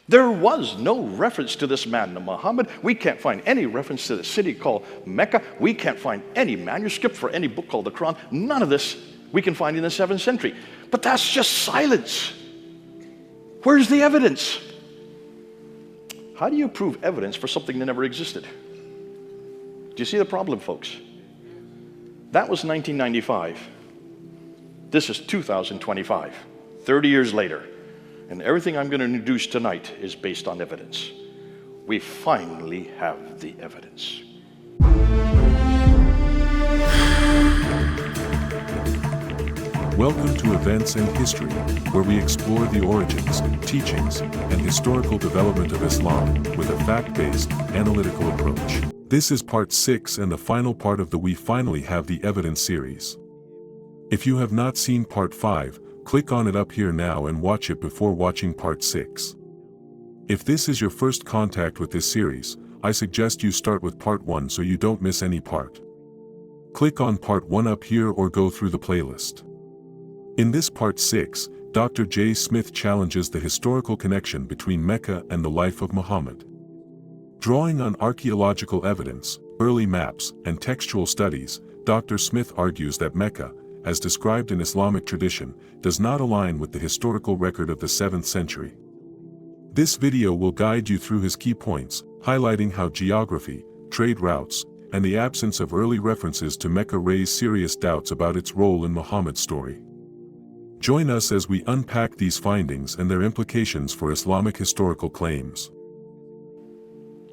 There was no reference to this man, Muhammad. We can't find any reference to the city called Mecca. We can't find any manuscript for any book called the Quran. None of this we can find in the 7th century. But that's just silence. Where's the evidence? How do you prove evidence for something that never existed? Do you see the problem, folks? That was 1995. This is 2025, 30 years later. And everything I'm going to introduce tonight is based on evidence. We finally have the evidence. Welcome to Events and History, where we explore the origins, teachings, and historical development of Islam with a fact-based, analytical approach. This is part 6 and the final part of the We Finally Have the Evidence series. If you have not seen part 5, click on it up here now and watch it before watching part 6. If this is your first contact with this series, I suggest you start with part 1 so you don't miss any part. Click on part 1 up here or go through the playlist. In this part 6, Dr. J. Smith challenges the historical connection between Mecca and the life of Muhammad. Drawing on archaeological evidence, early maps, and textual studies, Dr. Smith argues that Mecca, as described in Islamic tradition, does not align with the historical record of the 7th century. This video will guide you through his key points, highlighting how geography, trade routes, and the absence of early references to Mecca raise serious doubts about its role in Muhammad's story. Join us as we unpack these findings and their implications for Islamic historical claims.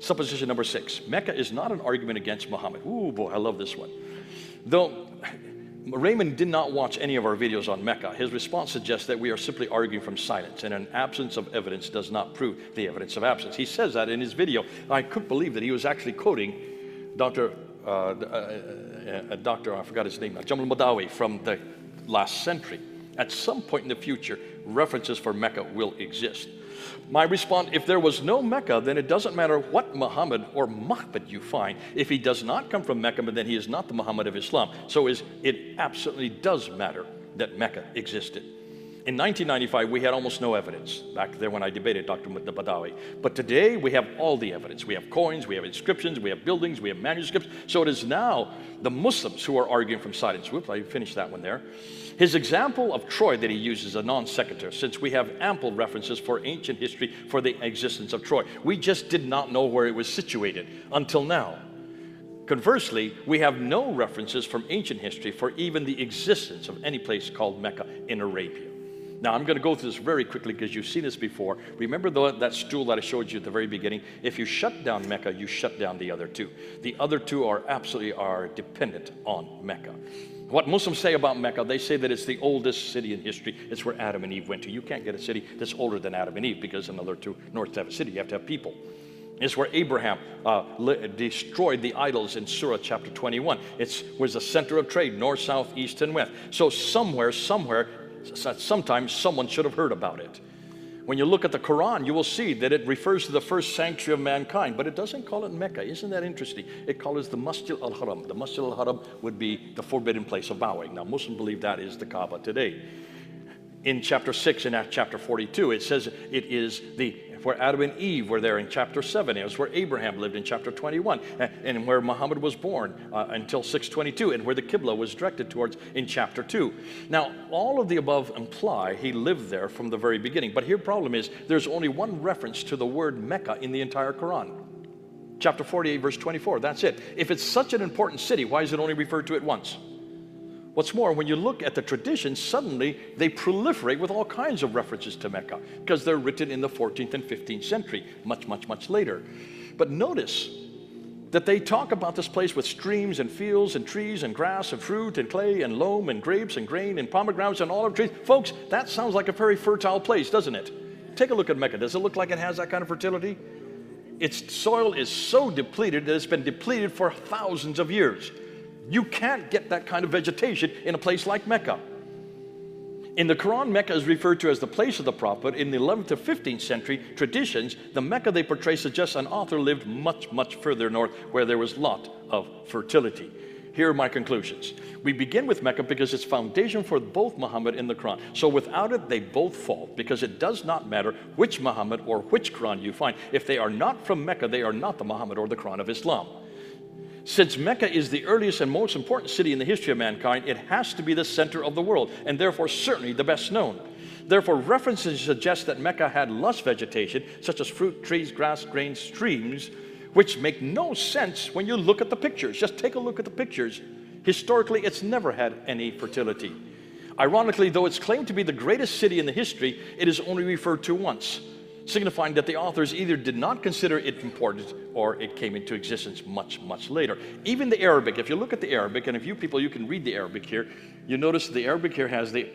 Supposition number 6. Mecca is not an argument against Muhammad. Ooh boy, I love this one. Though Raymond did not watch any of our videos on Mecca, his response suggests that we are simply arguing from silence, and an absence of evidence does not prove the evidence of absence. He says that in his video. I couldn't believe that he was actually quoting Dr. I forgot his name now, Jamal Madawi from the last century. At some point in the future, references for Mecca will exist. My response, if there was no Mecca, then it doesn't matter what Muhammad or Mahbad you find. If he does not come from Mecca, then he is not the Muhammad of Islam. So it absolutely does matter that Mecca existed. In 1995, we had almost no evidence, back there when I debated Dr. Badawi. But today, we have all the evidence. We have coins, we have inscriptions, we have buildings, we have manuscripts. So it is now the Muslims who are arguing from silence. Whoops, I finished that one there. His example of Troy that he uses is a non sequitur, since we have ample references for ancient history for the existence of Troy. We just did not know where it was situated until now. Conversely, we have no references from ancient history for even the existence of any place called Mecca in Arabia. Now, I'm going to go through this very quickly because you've seen this before. Remember that stool that I showed you at the very beginning? If you shut down Mecca, you shut down the other two. The other two are absolutely dependent on Mecca. What Muslims say about Mecca, they say that it's the oldest city in history. It's where Adam and Eve went to. You can't get a city that's older than Adam and Eve because in order to have a city, you have to have people. It's where Abraham destroyed the idols in Surah chapter 21. It was the center of trade, north, south, east, and west. So somewhere, sometimes someone should have heard about it. When you look at the Quran, you will see that it refers to the first sanctuary of mankind, but it doesn't call it Mecca. Isn't that interesting? It calls it the Masjid al-Haram. The Masjid al-Haram would be the forbidden place of bowing. Now, Muslims believe that is the Kaaba today. In chapter 6 and chapter 42, it says it is where Adam and Eve were there in chapter 7. It was where Abraham lived in chapter 21, and where Muhammad was born until 622, and where the Qibla was directed towards in chapter 2. Now, all of the above imply he lived there from the very beginning. But here the problem is there's only one reference to the word Mecca in the entire Quran. Chapter 48, verse 24, that's it. If it's such an important city, why is it only referred to it once? What's more, when you look at the traditions, suddenly they proliferate with all kinds of references to Mecca because they're written in the 14th and 15th century, much later. But notice that they talk about this place with streams and fields and trees and grass and fruit and clay and loam and grapes and grain and pomegranates and olive trees. Folks, that sounds like a very fertile place, doesn't it? Take a look at Mecca. Does it look like it has that kind of fertility? Its soil is so depleted that it's been depleted for thousands of years. You can't get that kind of vegetation in a place like Mecca. In the Quran, Mecca is referred to as the place of the prophet. In the 11th to 15th century traditions, the Mecca they portray suggests an author lived much further north where there was a lot of fertility. Here are my conclusions. We begin with Mecca because it's foundation for both Muhammad and the Quran. So without it, they both fall, because it does not matter which Muhammad or which Quran you find. If they are not from Mecca, they are not the Muhammad or the Quran of Islam. Since Mecca is the earliest and most important city in the history of mankind, it has to be the center of the world, and therefore certainly the best known. Therefore, references suggest that Mecca had lush vegetation, such as fruit, trees, grass, grains, streams, which make no sense when you look at the pictures. Just take a look at the pictures. Historically, it's never had any fertility. Ironically, though it's claimed to be the greatest city in the history, it is only referred to once, signifying that the authors either did not consider it important or it came into existence much, much later. Even the Arabic, if you look at the Arabic, and if you people, you can read the Arabic here, you notice the Arabic here has the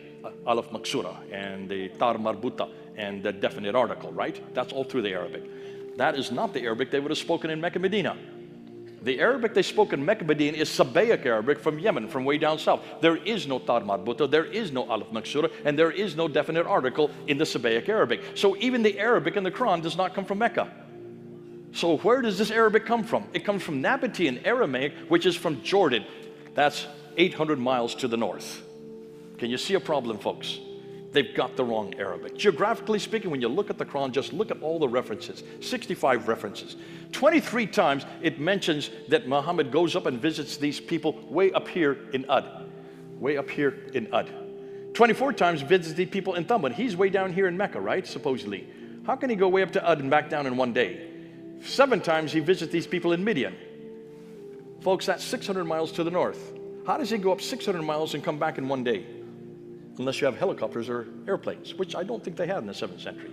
alaf maksura and the tar marbuta and the definite article, right? That's all through the Arabic. That is not the Arabic they would have spoken in Mecca, Medina. The Arabic they spoke in Mecca, Medina is Sabbaic Arabic from Yemen, from way down south. There is no tar marbuta, there is no alaf maksura, and there is no definite article in the Sabbaic Arabic. So even the Arabic in the Quran does not come from Mecca. So where does this Arabic come from? It comes from Nabatean Aramaic, which is from Jordan. That's 800 miles to the north. Can you see a problem, folks? They've got the wrong Arabic. Geographically speaking, when you look at the Quran, just look at all the references, 65 references. 23 times it mentions that Muhammad goes up and visits these people way up here in Ud. Way up here in Ud. 24 times visits the people in Thamud. He's way down here in Mecca, right, supposedly. How can he go way up to Ud and back down in one day? 7 times he visits these people in Midian. Folks, that's 600 miles to the north. How does he go up 600 miles and come back in one day? Unless you have helicopters or airplanes, which I don't think they had in the 7th century.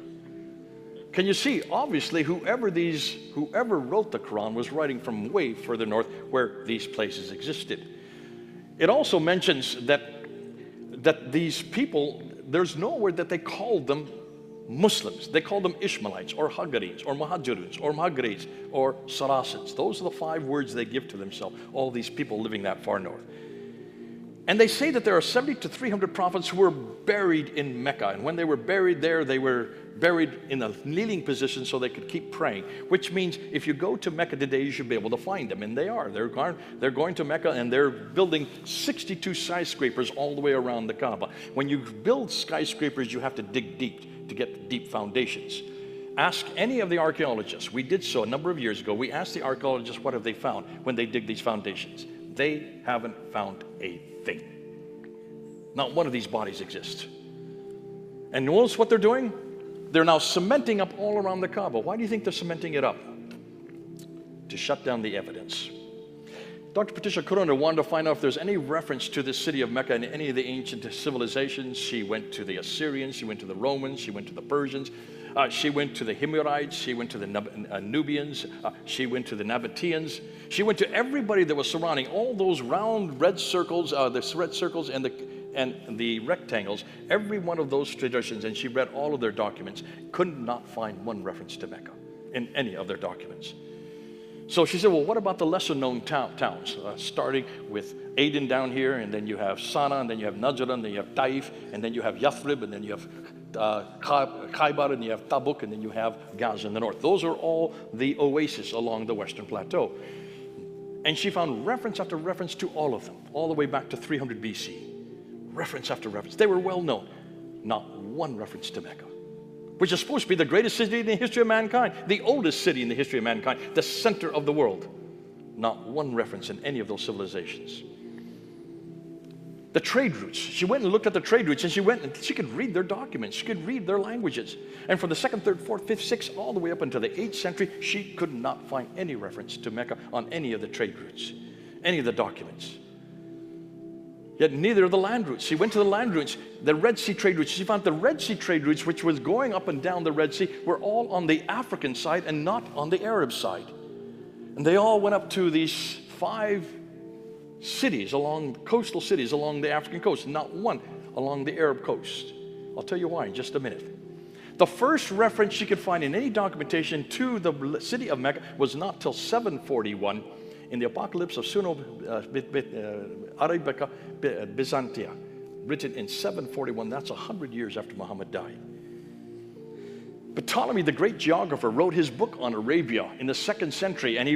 Can you see, obviously, whoever wrote the Quran was writing from way further north where these places existed. It also mentions that these people, there's nowhere that they called them Muslims. They called them Ishmaelites or Hagaris or Muhajiruns or Maghribis or Saracens. Those are the 5 words they give to themselves, all these people living that far north. And they say that there are 70 to 300 prophets who were buried in Mecca. And when they were buried there, they were buried in a kneeling position so they could keep praying. Which means if you go to Mecca today, you should be able to find them. And they are. They're going to Mecca and they're building 62 skyscrapers all the way around the Kaaba. When you build skyscrapers, you have to dig deep to get deep foundations. Ask any of the archaeologists. We did so a number of years ago. We asked the archaeologists what have they found when they dig these foundations. They haven't found a thing. Not one of these bodies exists. And notice what they're doing? They're now cementing up all around the Kaaba. Why do you think they're cementing it up? To shut down the evidence. Dr. Patricia Corona wanted to find out if there's any reference to the city of Mecca in any of the ancient civilizations. She went to the Assyrians, she went to the Romans, she went to the Persians, she went to the Himyarites, she went to the Nubians, she went to the Nabateans. She went to everybody that was surrounding, all those round red circles, the red circles and the rectangles, every one of those traditions, and she read all of their documents, could not find one reference to Mecca in any of their documents. So she said, well, what about the lesser known towns, starting with Aden down here, and then you have Sana, and then you have Najran, and then you have Taif, and then you have Yathrib, and then you have Khaybar, and you have Tabuk, and then you have Gaza in the north. Those are all the oases along the Western Plateau. And she found reference after reference to all of them, all the way back to 300 BC. Reference after reference. They were well known. Not one reference to Mecca, which is supposed to be the greatest city in the history of mankind, the oldest city in the history of mankind, the center of the world. Not one reference in any of those civilizations. The trade routes. She went and looked at the trade routes, and she could read their documents. She could read their languages. And from the 2nd, 3rd, 4th, 5th, 6th, all the way up until the 8th century, she could not find any reference to Mecca on any of the trade routes, any of the documents. Yet neither of the land routes. She went to the land routes, the Red Sea trade routes. She found the Red Sea trade routes, which was going up and down the Red Sea, were all on the African side and not on the Arab side. And they all went up to these 5 cities, coastal cities along the African coast, not one along the Arab coast. I'll tell you why in just a minute. The first reference she could find in any documentation to the city of Mecca was not till 741 in the Apocalypse of Suno Arabica Byzantia, written in 741. That's 100 years after Muhammad died. Ptolemy, the great geographer, wrote his book on Arabia in the 2nd century, and he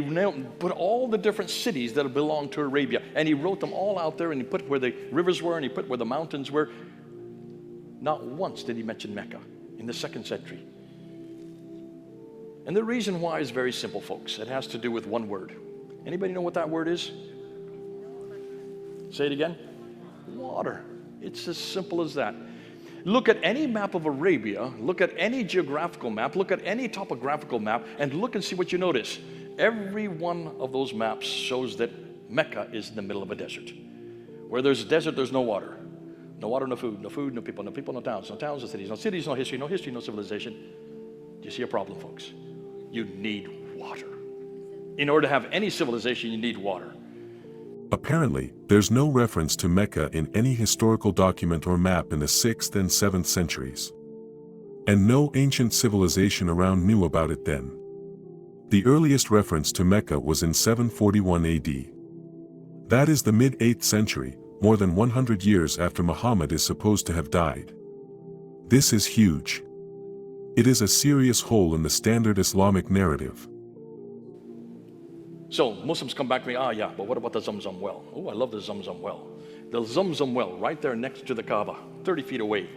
put all the different cities that belonged to Arabia, and he wrote them all out there, and he put where the rivers were, and he put where the mountains were. Not once did he mention Mecca in the 2nd century. And the reason why is very simple, folks. It has to do with one word. Anybody know what that word is? Say it again. Water. It's as simple as that. Look at any map of Arabia, look at any geographical map, look at any topographical map, and look and see what you notice. Every one of those maps shows that Mecca is in the middle of a desert. Where there's a desert, there's no water. No water, no food, no people, no towns, no cities, no history, no civilization. Do you see a problem, folks? You need water. In order to have any civilization, you need water. Apparently, there's no reference to Mecca in any historical document or map in the 6th and 7th centuries. And no ancient civilization around knew about it then. The earliest reference to Mecca was in 741 AD. That is the mid-8th century, more than 100 years after Muhammad is supposed to have died. This is huge. It is a serious hole in the standard Islamic narrative. So Muslims come back to me, yeah, but what about the ZamZam Well? Oh, I love the ZamZam Well. The ZamZam Well, right there next to the Kaaba, 30 feet away.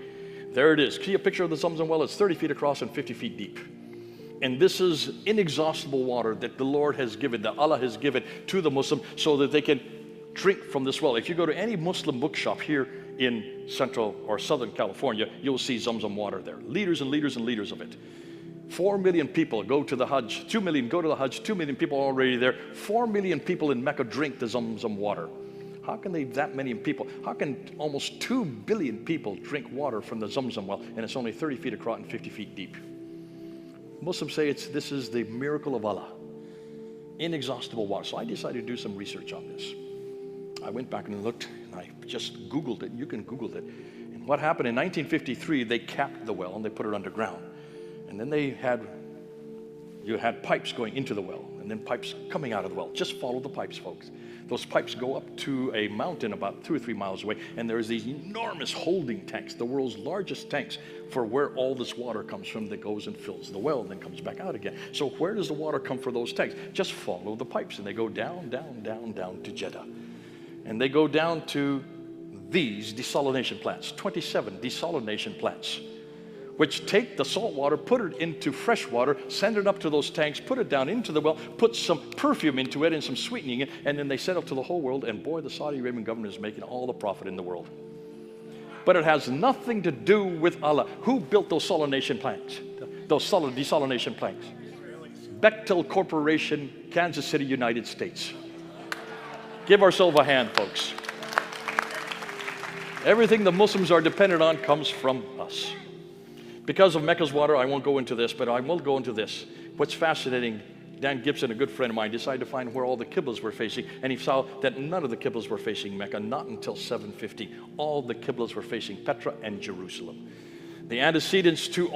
There it is. See a picture of the ZamZam Well? It's 30 feet across and 50 feet deep. And this is inexhaustible water that the Lord has given, that Allah has given to the Muslim so that they can drink from this well. If you go to any Muslim bookshop here in Central or Southern California, you'll see ZamZam water there. Liters and liters and liters of it. 4 million people go to the Hajj, 2 million go to the Hajj, 2 million people are already there. 4 million people in Mecca drink the ZamZam water. How can that many people, how can almost 2 billion people drink water from the ZamZam well, and it's only 30 feet across and 50 feet deep? Muslims say this is the miracle of Allah. Inexhaustible water. So I decided to do some research on this. I went back and looked, and I just Googled it. You can Google it. And what happened in 1953, they capped the well and they put it underground. And then you had pipes going into the well, and then pipes coming out of the well. Just follow the pipes, folks. Those pipes go up to a mountain about 2 or 3 miles away, and there's these enormous holding tanks, the world's largest tanks, for where all this water comes from that goes and fills the well and then comes back out again. So where does the water come for those tanks? Just follow the pipes, and they go down, down, down, down to Jeddah. And they go down to these desalination plants, 27 desalination plants, which take the salt water, put it into fresh water, send it up to those tanks, put it down into the well, put some perfume into it and some sweetening in it, and then they send it to the whole world, and boy, the Saudi Arabian government is making all the profit in the world. But it has nothing to do with Allah. Who built those salination plants? Those desalination plants? Bechtel Corporation, Kansas City, United States. Give ourselves a hand, folks. Everything the Muslims are dependent on comes from us. Because of Mecca's water, I won't go into this, but I will go into this. What's fascinating, Dan Gibson, a good friend of mine, decided to find where all the Qiblas were facing, and he saw that none of the Qiblas were facing Mecca, not until 750. All the Qiblas were facing Petra and Jerusalem. The antecedents to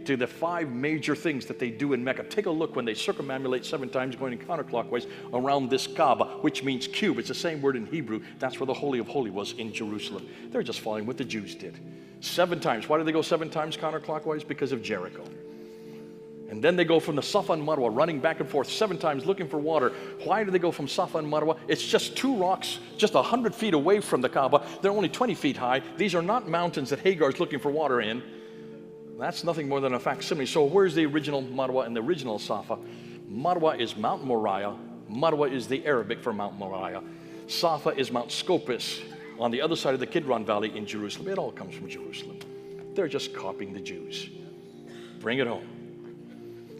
the 5 major things that they do in Mecca. Take a look when they circumambulate 7 times going counterclockwise around this Kaaba, which means cube. It's the same word in Hebrew. That's where the Holy of Holies was in Jerusalem. They're just following what the Jews did. 7 times. Why did they go 7 times counterclockwise? Because of Jericho. And then they go from the Safa and Marwa, running back and forth 7 times looking for water. Why do they go from Safa and Marwa? It's just 2 rocks, just 100 feet away from the Kaaba. They're only 20 feet high. These are not mountains that Hagar's looking for water in. That's nothing more than a facsimile. So where's the original Marwa and the original Safa? Marwa is Mount Moriah. Marwa is the Arabic for Mount Moriah. Safa is Mount Scopus on the other side of the Kidron Valley in Jerusalem. It all comes from Jerusalem. They're just copying the Jews. Bring it home.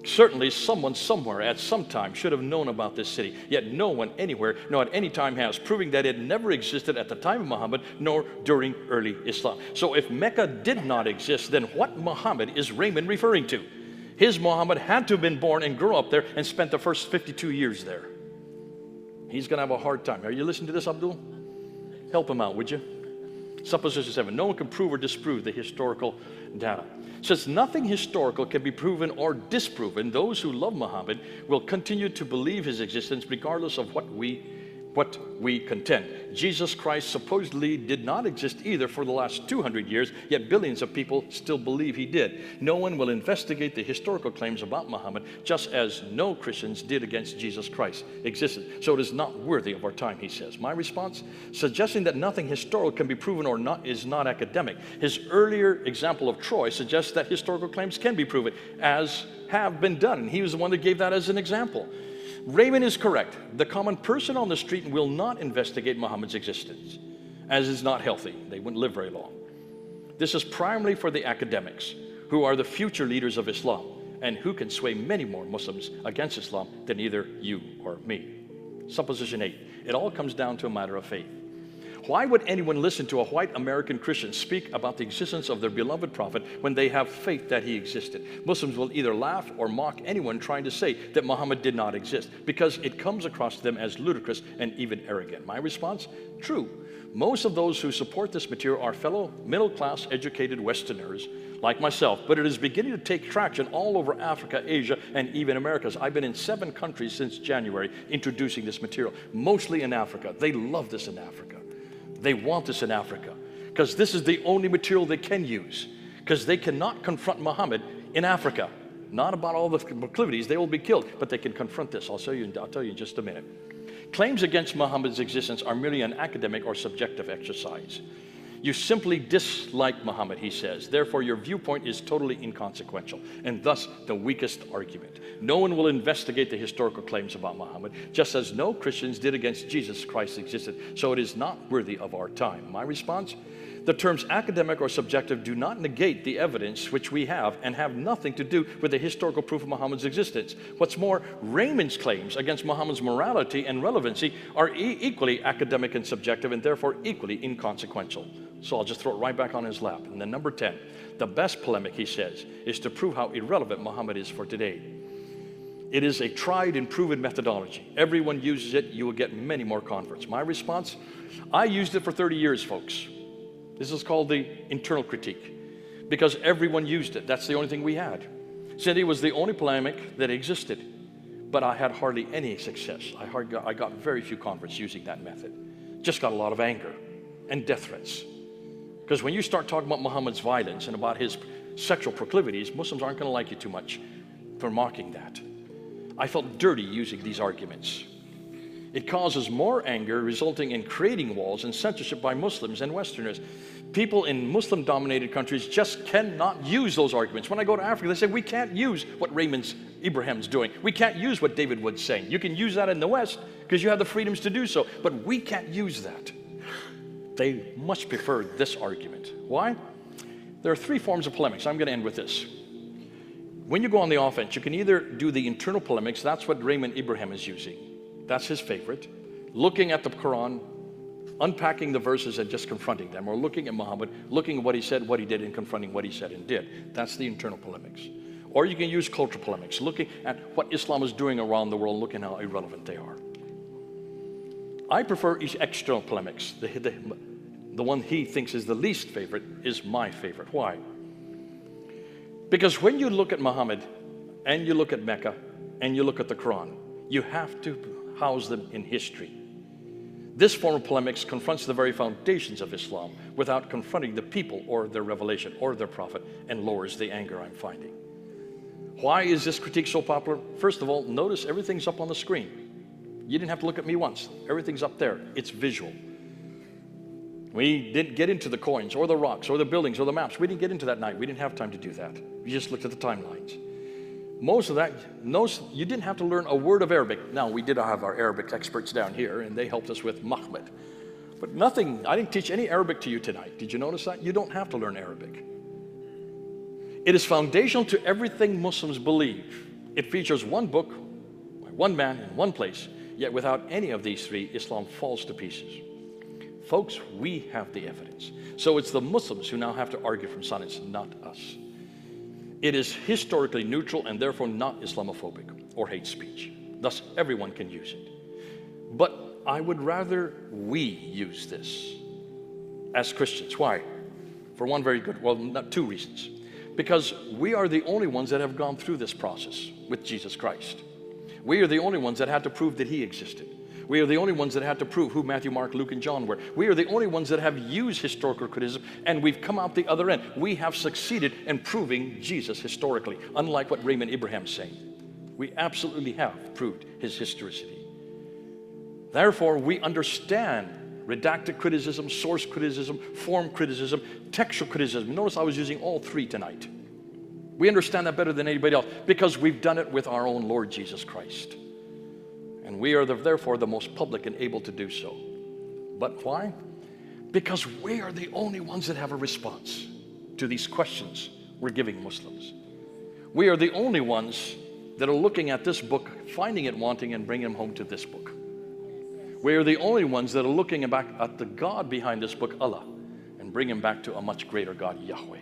Certainly someone somewhere at some time should have known about this city, yet no one anywhere, nor at any time has, proving that it never existed at the time of Muhammad, nor during early Islam. So if Mecca did not exist, then what Muhammad is Raymond referring to? His Muhammad had to have been born and grew up there and spent the first 52 years there. He's going to have a hard time. Are you listening to this, Abdul? Help him out, would you? Supposition 7. No one can prove or disprove the historical data. Since nothing historical can be proven or disproven, those who love Muhammad will continue to believe his existence regardless of what what we contend. Jesus Christ supposedly did not exist either for the last 200 years, yet billions of people still believe he did. No one will investigate the historical claims about Muhammad, just as no Christians did against Jesus Christ existed. So it is not worthy of our time, he says. My response? Suggesting that nothing historical can be proven or not is not academic. His earlier example of Troy suggests that historical claims can be proven, as have been done. And he was the one that gave that as an example. Raymond is correct. The common person on the street will not investigate Muhammad's existence, as is not healthy. They wouldn't live very long. This is primarily for the academics, who are the future leaders of Islam, and who can sway many more Muslims against Islam than either you or me. Supposition 8. It all comes down to a matter of faith. Why would anyone listen to a white American Christian speak about the existence of their beloved prophet when they have faith that he existed? Muslims will either laugh or mock anyone trying to say that Muhammad did not exist, because it comes across to them as ludicrous and even arrogant. My response? True. Most of those who support this material are fellow middle-class educated Westerners like myself, but it is beginning to take traction all over Africa, Asia, and even Americas. I've been in 7 countries since January introducing this material, mostly in Africa. They love this in Africa. They want this in Africa because this is the only material they can use, because they cannot confront Muhammad in Africa. Not about all the proclivities, they will be killed, but they can confront this. I'll tell you in just a minute. Claims against Muhammad's existence are merely an academic or subjective exercise. You simply dislike Muhammad, he says. Therefore, your viewpoint is totally inconsequential, and thus the weakest argument. No one will investigate the historical claims about Muhammad, just as no Christians did against Jesus Christ existed, so it is not worthy of our time. My response? The terms academic or subjective do not negate the evidence which we have and have nothing to do with the historical proof of Muhammad's existence. What's more, Raymond's claims against Muhammad's morality and relevancy are equally academic and subjective, and therefore equally inconsequential. So I'll just throw it right back on his lap. And then number 10, the best polemic, he says, is to prove how irrelevant Muhammad is for today. It is a tried and proven methodology. Everyone uses it, you will get many more converts. My response? I used it for 30 years, folks. This is called the internal critique, because everyone used it. That's the only thing we had. Cindy was the only polemic that existed, but I had hardly any success. I got very few converts using that method. Just got a lot of anger and death threats. Because when you start talking about Muhammad's violence and about his sexual proclivities, Muslims aren't going to like you too much for mocking that. I felt dirty using these arguments. It causes more anger, resulting in creating walls and censorship by Muslims and Westerners. People in Muslim-dominated countries just cannot use those arguments. When I go to Africa, they say, we can't use what Ibrahim's doing. We can't use what David Wood's saying. You can use that in the West because you have the freedoms to do so, but we can't use that. They much prefer this argument. Why? There are 3 forms of polemics. I'm going to end with this. When you go on the offense, you can either do the internal polemics. That's what Raymond Ibrahim is using. That's his favorite. Looking at the Quran, unpacking the verses and just confronting them, or looking at Muhammad, looking at what he said, what he did, and confronting what he said and did. That's the internal polemics. Or you can use cultural polemics, looking at what Islam is doing around the world, looking how irrelevant they are. I prefer external polemics. The one he thinks is the least favorite is my favorite. Why? Because when you look at Muhammad, and you look at Mecca, and you look at the Quran, you have to house them in history. This form of polemics confronts the very foundations of Islam without confronting the people or their revelation or their prophet, and lowers the anger I'm finding. Why is this critique so popular? First of all, notice everything's up on the screen. You didn't have to look at me once. Everything's up there. It's visual. We didn't get into the coins or the rocks or the buildings or the maps. We didn't get into that night. We didn't have time to do that. We just looked at the timelines. Most of that, you didn't have to learn a word of Arabic. Now, we did have our Arabic experts down here, and they helped us with Muhammad. But nothing, I didn't teach any Arabic to you tonight. Did you notice that? You don't have to learn Arabic. It is foundational to everything Muslims believe. It features one book by one man in one place, yet without any of these 3, Islam falls to pieces. Folks, we have the evidence. So it's the Muslims who now have to argue from silence, not us. It is historically neutral and therefore not Islamophobic or hate speech. Thus, everyone can use it. But I would rather we use this as Christians. Why? For one very good, well, not 2 reasons. Because we are the only ones that have gone through this process with Jesus Christ. We are the only ones that had to prove that he existed. We are the only ones that had to prove who Matthew, Mark, Luke, and John were. We are the only ones that have used historical criticism, and we've come out the other end. We have succeeded in proving Jesus historically, unlike what Raymond Abraham's saying. We absolutely have proved his historicity. Therefore, we understand redacted criticism, source criticism, form criticism, textual criticism. Notice I was using all three tonight. We understand that better than anybody else because we've done it with our own Lord Jesus Christ. And we are therefore the most public and able to do so. But why? Because we are the only ones that have a response to these questions we're giving Muslims. We are the only ones that are looking at this book, finding it wanting, and bringing them home to this book. We are the only ones that are looking back at the God behind this book, Allah, and bring him back to a much greater God, Yahweh.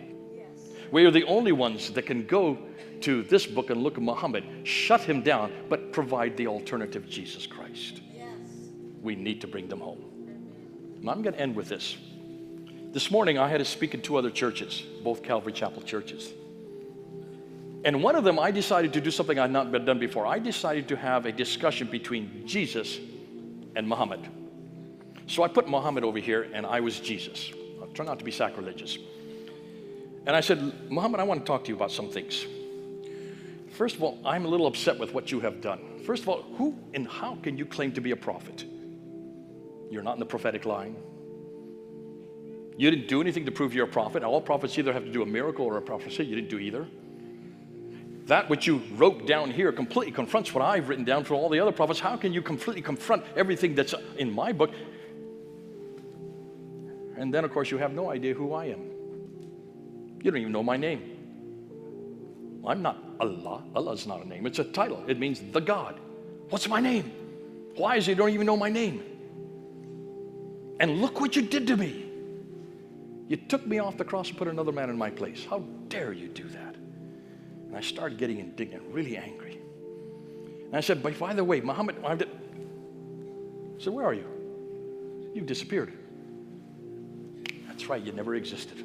We are the only ones that can go to this book and look at Muhammad, shut him down, but provide the alternative, Jesus Christ. Yes. We need to bring them home. And I'm going to end with this. This morning I had to speak in 2 other churches, both Calvary Chapel churches. And one of them I decided to do something I'd not been done before. I decided to have a discussion between Jesus and Muhammad. So I put Muhammad over here and I was Jesus. I'll try not to be sacrilegious. And I said, Muhammad, I want to talk to you about some things. First of all, I'm a little upset with what you have done. First of all, who and how can you claim to be a prophet? You're not in the prophetic line. You didn't do anything to prove you're a prophet. All prophets either have to do a miracle or a prophecy. You didn't do either. That which you wrote down here completely confronts what I've written down for all the other prophets. How can you completely confront everything that's in my book? And then, of course, you have no idea who I am. You don't even know my name. I'm not Allah. Allah is not a name. It's a title. It means the God. What's my name? Why is it you don't even know my name? And look what you did to me. You took me off the cross and put another man in my place. How dare you do that? And I started getting indignant, really angry. And I said, by the way, Muhammad, I said, where are you? You've disappeared. That's right, you never existed.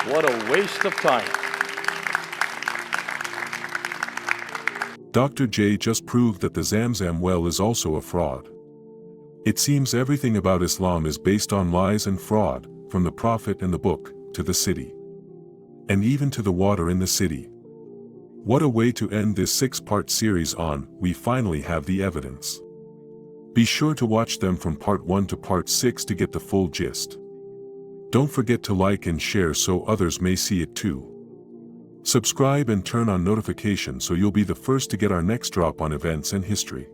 What a waste of time. Dr. J just proved that the ZamZam Well is also a fraud. It seems everything about Islam is based on lies and fraud, from the prophet and the book, to the city. And even to the water in the city. What a way to end this 6-part series on, we finally have the evidence. Be sure to watch them from part 1 to part 6 to get the full gist. Don't forget to like and share so others may see it too. Subscribe and turn on notifications so you'll be the first to get our next drop on events and history.